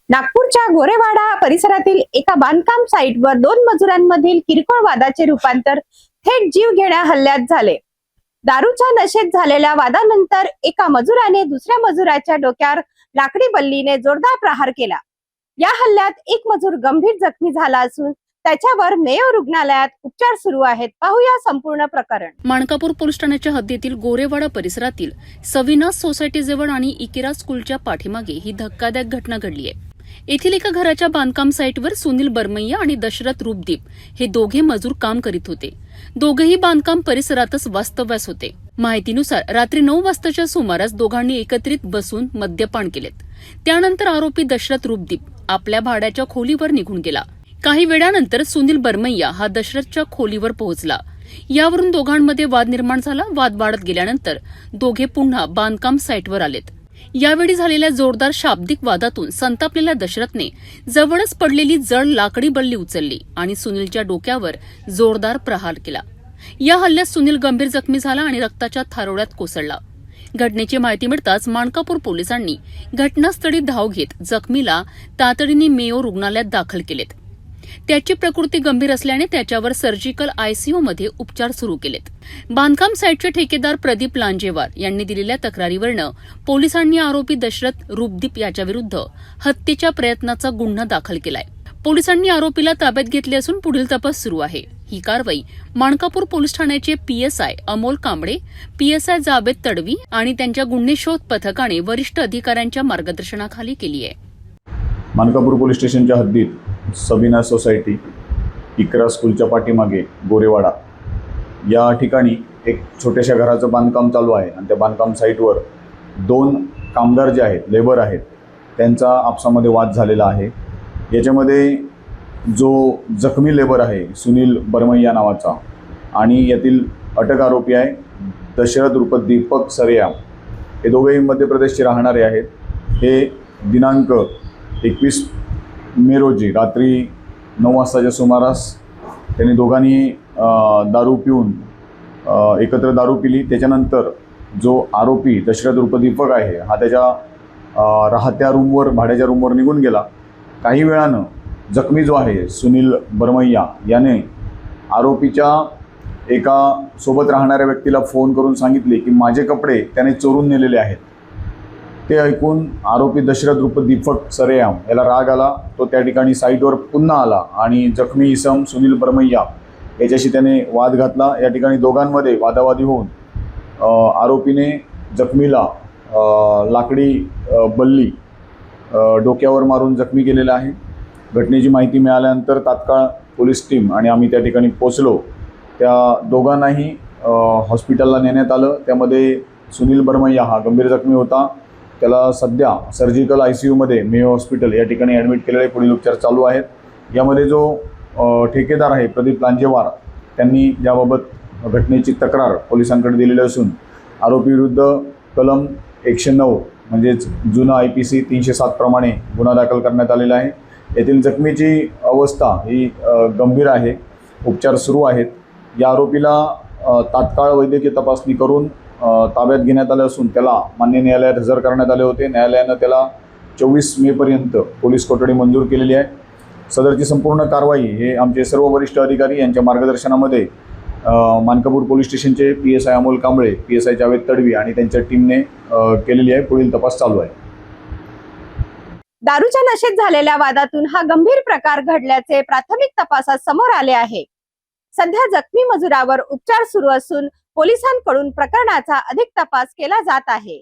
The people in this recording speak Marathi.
नागपूरच्या गोरेवाडा परिसरातील एका बांधकाम साईटवर दोन मजुरांमधील किरकोळ वादाचे रूपांतर थेट जीव घेण्या हल्ल्यात झाले। दारूच्या नशेत झालेल्या वादानंतर एका मजुराने दुसऱ्या मजुराच्या डोक्यावर लाकडी बल्लीने जोरदार प्रहार केला। या हल्ल्यात एक मजूर गंभीर जखमी झाला असून त्याच्यावर मेयो रुग्णालयात उपचार सुरू आहेत। पाहूया संपूर्ण प्रकरण। माणकापूर पोलीस ठाण्याच्या हद्दीतील गोरेवाडा परिसरातील सविनास सोसायटी जवळ आणि इकिरा स्कूलच्या पाठीमागे ही धक्कादायक घटना घडली आहे। येथील एका घराच्या बांधकाम साईटवर सुनील बरमैया आणि दशरथ रूपदीप हे दोघे मजूर काम करीत होते। दोघेही बांधकाम परिसरातच वास्तव्यास होते। माहितीनुसार रात्री 9 वाजताच्या सुमारास दोघांनी एकत्रित बसून मद्यपान केलेत। त्यानंतर आरोपी दशरथ रूपदीप आपल्या भाड्याच्या खोलीवर निघून गेला। काही वेळानंतर सुनील बरमैया हा दशरथच्या खोलीवर पोहोचला। यावरून दोघांमध्ये वाद निर्माण झाला। वाद वाढत गेल्यानंतर दोघे पुन्हा बांधकाम साईटवर आलेत। यावेळी झालेल्या जोरदार शाब्दिक वादातून संतापलेल्या दशरथने जवळच पडलेली जड लाकडी बल्ली उचलली आणि सुनीलच्या डोक्यावर जोरदार प्रहार केला। या हल्ल्यात सुनील गंभीर जखमी झाला आणि रक्ताच्या थारोळ्यात कोसळला। घटनेची माहिती मिळताच माणकापूर पोलिसांनी घटनास्थळी धाव घेत जखमीला तातडीने मेयो रुग्णालयात दाखल केलेत। त्याची प्रकृती गंभीर असल्याने त्याच्यावर सर्जिकल आयसीयू मध्ये उपचार सुरू केलेत। बांधकाम साईटचे ठेकेदार प्रदीप लांजेवार यांनी दिलेल्या तक्रारीवरून पोलिसांनी आरोपी दशरथ रूपदीप याच्याविरुद्ध हत्येच्या प्रयत्नाचा गुन्हा दाखल केलाय। पोलिसांनी आरोपीला ताब्यात घेतले असून पुढील तपास सुरू आहे। ही कारवाई माणकापूर पोलीस ठाण्याचे पीएसआय अमोल कांबळे, पीएसआय जावेद तडवी आणि त्यांच्या गुन्हे शोध पथकाने वरिष्ठ अधिकाऱ्यांच्या मार्गदर्शनाखाली केली आहे। माणकापूर पोलीस स्टेशनच्या हद्दीत सविना सोसायटी इकरा स्कूलच्या पाठीमागे गोरेवाडा या ठिकाणी एक छोट्याशा घराचं बांधकाम चालू आहे आणि त्या बांधकाम साईटवर दोन कामगार जे आहेत, लेबर आहेत, त्यांचा आपसामध्ये वाद झालेला आहे। याच्यामध्ये जो जखमी लेबर आहे सुनील बरमैया नावाचा आणि यातील अटक आरोपी आहे दशरथ रूपदीप दीपक सरेयाम, हे दोघेही मध्य प्रदेशचे राहणारे आहेत। हे दिनांक 21 मे रोजी रात्री 9 वाजताच्या सुमारास त्यांनी दोघांनी दारू पिऊन एकत्र दारू पिली। त्याच्यानंतर जो आरोपी दशरथ रूपदीप दीपक आहे हा त्याच्या राहत्या रूमवर, भाड्याच्या रूमवर निघून गेला। काही वेळानं जखमी जो आहे सुनील बरमैया याने आरोपीच्या एका सोबत राहणाऱ्या व्यक्तीला फोन करून सांगितले की माझे कपडे त्याने चोरून नेलेले आहेत। ते ऐकून आरोपी दशरथ रूपदीप दीपक सरेयाम याला राग आला। तो त्या ठिकाणी साईटवर पुन्हा आला आणि जखमी इसम सुनील बरमैया याच्याशी त्याने वाद घातला। या ठिकाणी दोघांमध्ये वादावादी होऊन आरोपीने जखमीला लाकडी बल्ली डोक्यावर मारून जखमी केलेला आहे। घटनेची माहिती मिळाल्यानंतर तात्काळ पोलीस टीम आणि आम्ही त्या ठिकाणी पोहोचलो। त्या दोघांनाही हॉस्पिटलला नेण्यात आलं। त्यामध्ये सुनील बरमैया हा गंभीर जखमी होता। त्याला सध्या सर्जिकल आयसीयूमध्ये मेयो हॉस्पिटल या ठिकाणी ॲडमिट केलेले, पुढील उपचार चालू आहेत। यामध्ये जो ठेकेदार आहे प्रदीप लांजेवार, त्यांनी याबाबत घटनेची तक्रार पोलिसांकडे दिलेली असून आरोपीविरुद्ध कलम 109 म्हणजेच जुना IPC 307 प्रमाणे गुन्हा दाखल करण्यात आलेला आहे। येथील जखमीची अवस्था ही गंभीर आहे, उपचार सुरू आहेत। या आरोपीला तात्काळ वैद्यकीय तपासणी करून ताब्यात घेण्यात आले असून त्याला मान्य न्यायालयात हजर करण्यात आले होते। न्यायालयानं त्याला 24 मे पर्यंत पोलीस कोठडी मंजूर केलेली आहे। सदरची संपूर्ण कारवाई हे आमचे सर्व वरिष्ठ अधिकारी यांच्या मार्गदर्शनामध्ये माणकापूर पोलीस स्टेशनचे पीएसआय अमोल कांबळे, पीएसआय जावेद तडवी आणि त्यांच्या टीमने केलेली आहे। पुढील तपास चालू आहे। दारूच्या नशेत झालेल्या वादातून हा गंभीर प्रकार घडल्याचे प्राथमिक तपासात समोर आले आहे। सध्या जखमी मजुरावर उपचार सुरू असून पोलिसांकडून प्रकरणाचा अधिक तपास केला जात आहे।